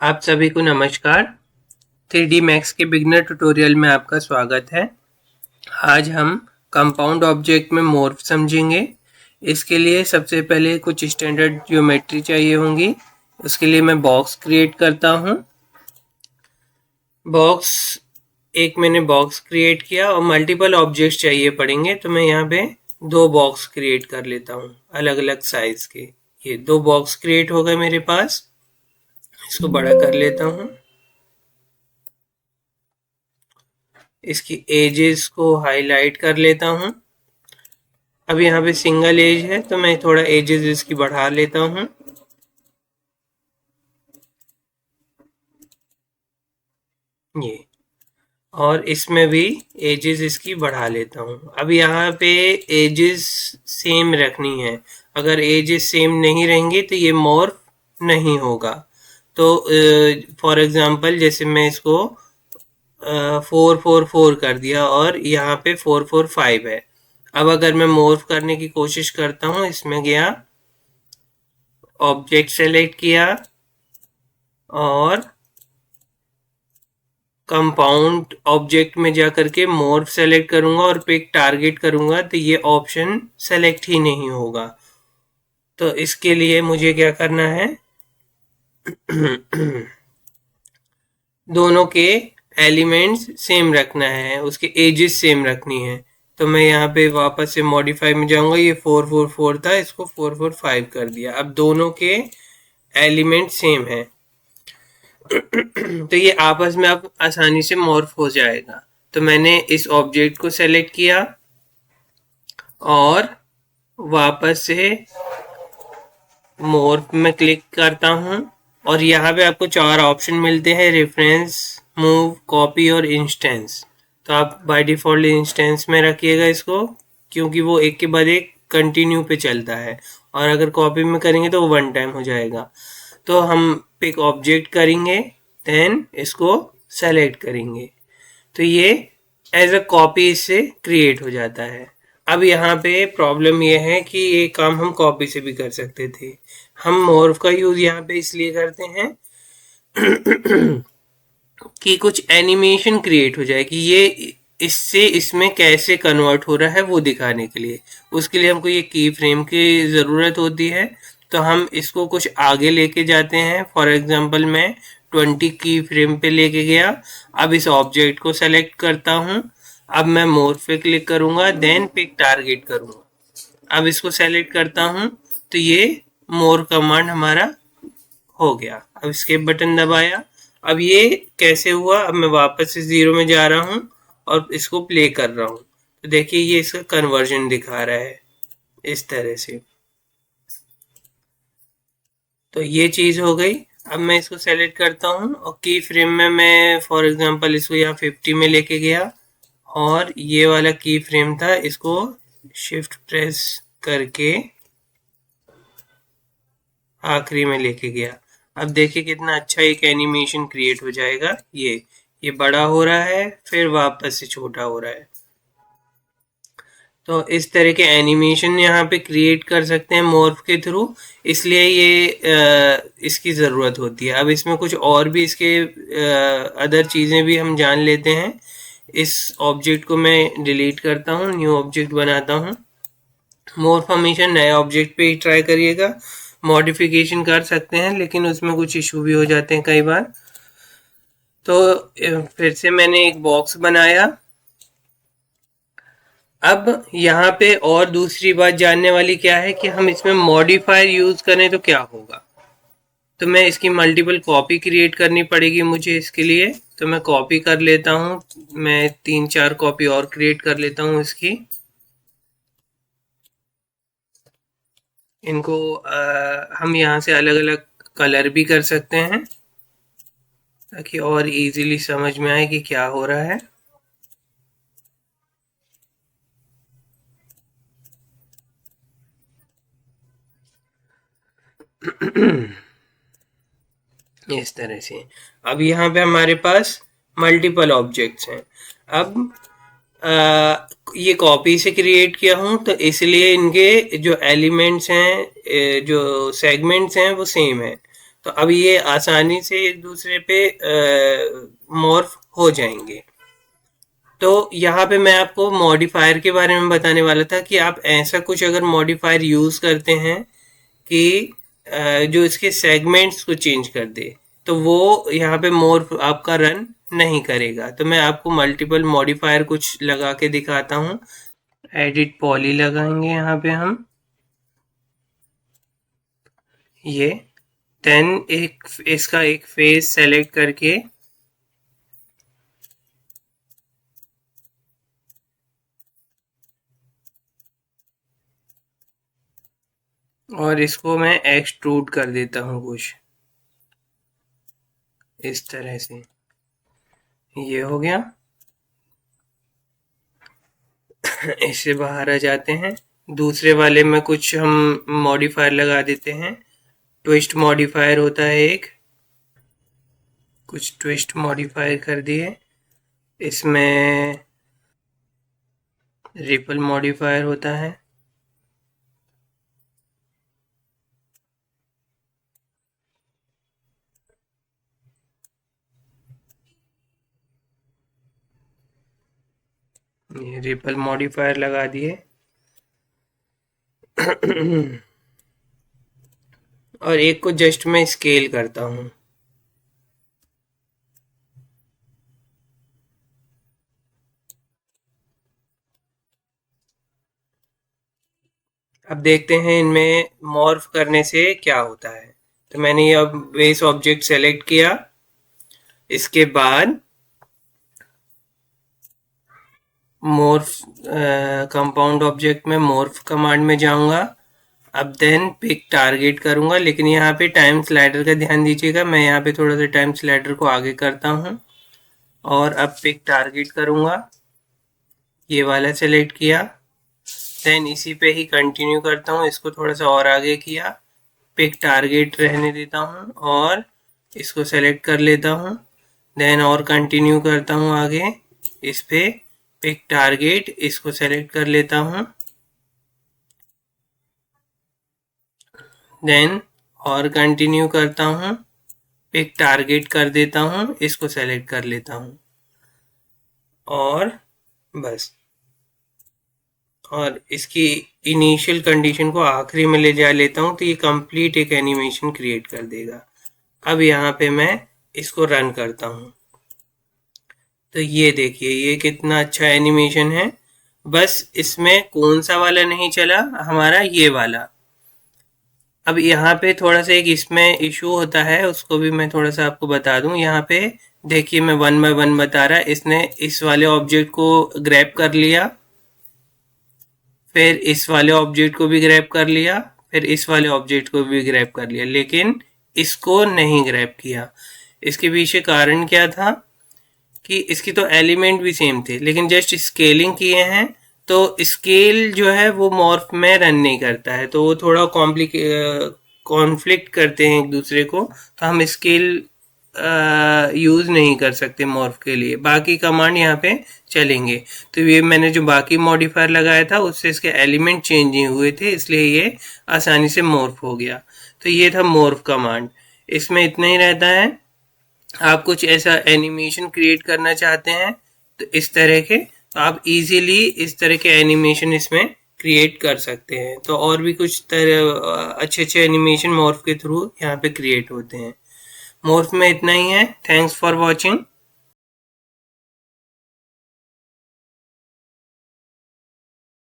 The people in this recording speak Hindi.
आप सभी को नमस्कार। 3D मैक्स के बिगनर ट्यूटोरियल में आपका स्वागत है। आज हम कंपाउंड ऑब्जेक्ट में मॉर्फ समझेंगे। इसके लिए सबसे पहले कुछ स्टैंडर्ड ज्योमेट्री चाहिए होंगी। उसके लिए मैं बॉक्स क्रिएट करता हूँ। मैंने बॉक्स क्रिएट किया और मल्टीपल ऑब्जेक्ट्स चाहिए पड़ेंगे, तो मैं यहाँ पे 2 बॉक्स क्रिएट कर लेता हूँ अलग अलग साइज के। ये 2 बॉक्स क्रिएट हो गए मेरे पास। इसको बड़ा कर लेता हूँ। इसकी एजेस को हाईलाइट कर लेता हूँ। अब यहाँ पे सिंगल एज है तो मैं थोड़ा एजेस इसकी बढ़ा लेता हूँ। ये और इसमें भी एजेस इसकी बढ़ा लेता हूँ। अब यहाँ पे एजेस सेम रखनी है। अगर एजेस सेम नहीं रहेंगी तो ये मॉर्फ नहीं होगा। तो फॉर एग्जांपल जैसे मैं इसको 4 4 4 कर दिया और यहाँ पे 4 4 5 है। अब अगर मैं मॉर्फ करने की कोशिश करता हूँ, इसमें गया, ऑब्जेक्ट सेलेक्ट किया और कंपाउंड ऑब्जेक्ट में जा करके मॉर्फ सेलेक्ट करूंगा और पिक टारगेट करूंगा, तो ये ऑप्शन सेलेक्ट ही नहीं होगा। तो इसके लिए मुझे क्या करना है दोनों के एलिमेंट्स सेम रखना है, उसके एजेस सेम रखनी है। तो मैं यहाँ पे वापस से मॉडिफाई में जाऊंगा। ये 4 4 4 था, इसको 4 4 5 कर दिया। अब दोनों के एलिमेंट सेम है तो ये आपस में अब आसानी से मॉर्फ हो जाएगा। तो मैंने इस ऑब्जेक्ट को सेलेक्ट किया और वापस से मॉर्फ में क्लिक करता हूँ और यहाँ पे आपको 4 ऑप्शन मिलते हैं, रेफरेंस, मूव, कॉपी और इंस्टेंस। तो आप बाय डिफॉल्ट इंस्टेंस में रखिएगा इसको, क्योंकि वो एक के बाद एक कंटिन्यू पे चलता है, और अगर कॉपी में करेंगे तो वन टाइम हो जाएगा। तो हम पिक ऑब्जेक्ट करेंगे, देन इसको सेलेक्ट करेंगे, तो ये एज अ कॉपी इससे क्रिएट हो जाता है। अब यहाँ पे प्रॉब्लम ये है कि ये काम हम कॉपी से भी कर सकते थे। हम मॉर्फ का यूज यहाँ पे इसलिए करते हैं कि कुछ एनिमेशन क्रिएट हो जाए कि ये इससे इसमें कैसे कन्वर्ट हो रहा है वो दिखाने के लिए। उसके लिए हमको ये की फ्रेम की ज़रूरत होती है। तो हम इसको कुछ आगे लेके जाते हैं। फॉर एग्जांपल मैं 20 की फ्रेम पे लेके गया। अब इस ऑब्जेक्ट को सेलेक्ट करता हूँ। अब मैं मोर पे क्लिक करूँगा, देन पिक टारगेट करूँगा। अब इसको सेलेक्ट करता हूँ तो ये मोर कमांड हमारा हो गया। अब escape बटन दबाया। अब ये कैसे हुआ, अब मैं वापस से 0 में जा रहा हूँ और इसको प्ले कर रहा हूँ, तो देखिए ये इसका कन्वर्जन दिखा रहा है इस तरह से। तो ये चीज़ हो गई। अब मैं इसको सेलेक्ट करता हूँ और की फ्रेम में मैं फॉर एग्जांपल इसको यहाँ 50 में लेके गया और ये वाला की फ्रेम था, इसको शिफ्ट प्रेस करके आखिरी में लेके गया। अब देखिए कितना अच्छा एक एनिमेशन क्रिएट हो जाएगा। ये बड़ा हो रहा है, फिर वापस से छोटा हो रहा है। तो इस तरह के एनिमेशन यहाँ पे क्रिएट कर सकते हैं मॉर्फ के थ्रू, इसलिए ये इसकी ज़रूरत होती है। अब इसमें कुछ और भी इसके अदर चीज़ें भी हम जान लेते हैं। इस ऑब्जेक्ट को मैं डिलीट करता हूँ, न्यू ऑब्जेक्ट बनाता हूँ। मॉर्फ हमेशा नए ऑब्जेक्ट पे ही ट्राई करिएगा। मॉडिफिकेशन कर सकते हैं लेकिन उसमें कुछ इशू भी हो जाते हैं कई बार। तो फिर से मैंने एक बॉक्स बनाया। अब यहाँ पे और दूसरी बात जानने वाली क्या है कि हम इसमें मॉडिफायर यूज करें तो क्या होगा। तो मैं इसकी मल्टीपल कॉपी क्रिएट करनी पड़ेगी मुझे इसके लिए। तो मैं कॉपी कर लेता हूँ, मैं 3 4 कॉपी और क्रिएट कर लेता हूँ इसकी। इनको हम यहाँ से अलग अलग कलर भी कर सकते हैं ताकि और इजीली समझ में आए कि क्या हो रहा है। इस तरह से अब यहाँ पे हमारे पास मल्टीपल ऑब्जेक्ट्स हैं। अब ये कॉपी से क्रिएट किया हूँ तो इसलिए इनके जो एलिमेंट्स हैं, जो सेगमेंट्स हैं वो सेम है। तो अब ये आसानी से एक दूसरे पे मॉर्फ हो जाएंगे। तो यहाँ पे मैं आपको मॉडिफायर के बारे में बताने वाला था कि आप ऐसा कुछ अगर मॉडिफायर यूज करते हैं कि जो इसके सेगमेंट्स को चेंज कर दे, तो वो यहाँ पे मोर आपका रन नहीं करेगा। तो मैं आपको मल्टीपल मॉडिफायर कुछ लगा के दिखाता हूँ। एडिट पॉली लगाएंगे यहाँ पे हम, ये देन एक इसका एक फेस सेलेक्ट करके और इसको मैं एक्सट्रूड कर देता हूँ कुछ इस तरह से। ये हो गया। इससे बाहर आ जाते हैं। दूसरे वाले में कुछ हम मॉडिफायर लगा देते हैं। ट्विस्ट मॉडिफायर होता है एक, कुछ ट्विस्ट मॉडिफायर कर दिए। इसमें रिपल मॉडिफायर होता है। ये रिपल मॉडिफायर लगा दिए। और एक को जस्ट मैं स्केल करता हूँ। अब देखते हैं इनमें मॉर्फ करने से क्या होता है। तो मैंने ये अब बेस ऑब्जेक्ट सेलेक्ट किया। इसके बाद मॉर्फ कंपाउंड ऑब्जेक्ट में मॉर्फ कमांड में जाऊंगा। अब देन पिक टारगेट करूंगा, लेकिन यहाँ पे टाइम स्लाइडर का ध्यान दीजिएगा। मैं यहाँ पे थोड़ा सा टाइम स्लाइडर को आगे करता हूँ और अब पिक टारगेट करूंगा। ये वाला सेलेक्ट किया, देन इसी पे ही कंटिन्यू करता हूँ। इसको थोड़ा सा और आगे किया, पिक टारगेट रहने देता हूँ और इसको सेलेक्ट कर लेता हूँ। देन और कंटिन्यू करता हूँ आगे, इस पे पिक टारगेट, इसको सेलेक्ट कर लेता हूँ। देन और कंटिन्यू करता हूँ, पिक टारगेट कर देता हूँ, इसको सेलेक्ट कर लेता हूँ और बस। और इसकी इनिशियल कंडीशन को आखिरी में ले जा लेता हूँ, तो ये कंप्लीट एक एनिमेशन क्रिएट कर देगा। अब यहाँ पे मैं इसको रन करता हूँ, तो ये देखिए ये कितना अच्छा एनिमेशन है। बस इसमें कौन सा वाला नहीं चला, हमारा ये वाला। अब यहाँ पे थोड़ा सा एक इसमें इशू होता है, उसको भी मैं थोड़ा सा आपको बता दूं। यहाँ पे देखिए मैं 1 बाय 1 बता रहा है। इसने इस वाले ऑब्जेक्ट को ग्रैब कर लिया, फिर इस वाले ऑब्जेक्ट को भी ग्रैब कर लिया, फिर इस वाले ऑब्जेक्ट को भी ग्रैब कर लिया, लेकिन इसको नहीं ग्रैब किया। इसके पीछे कारण क्या था कि इसकी तो एलिमेंट भी सेम थे, लेकिन जस्ट स्केलिंग किए हैं, तो स्केल जो है वो मॉर्फ में रन नहीं करता है, तो वो थोड़ा कॉन्फ्लिक्ट करते हैं एक दूसरे को। तो हम स्केल यूज़ नहीं कर सकते मॉर्फ के लिए, बाकी कमांड यहाँ पे चलेंगे। तो ये मैंने जो बाकी मॉडिफायर लगाया था उससे इसके एलिमेंट चेंज नहीं हुए थे, इसलिए ये आसानी से मॉर्फ हो गया। तो ये था मॉर्फ कमांड। इसमें इतना ही रहता है। आप कुछ ऐसा एनिमेशन क्रिएट करना चाहते हैं तो इस तरह के, तो आप इजीली इस तरह के एनिमेशन इसमें क्रिएट कर सकते हैं। तो और भी कुछ तरह अच्छे अच्छे एनिमेशन मॉर्फ के थ्रू यहाँ पे क्रिएट होते हैं। मॉर्फ में इतना ही है। Thanks for watching.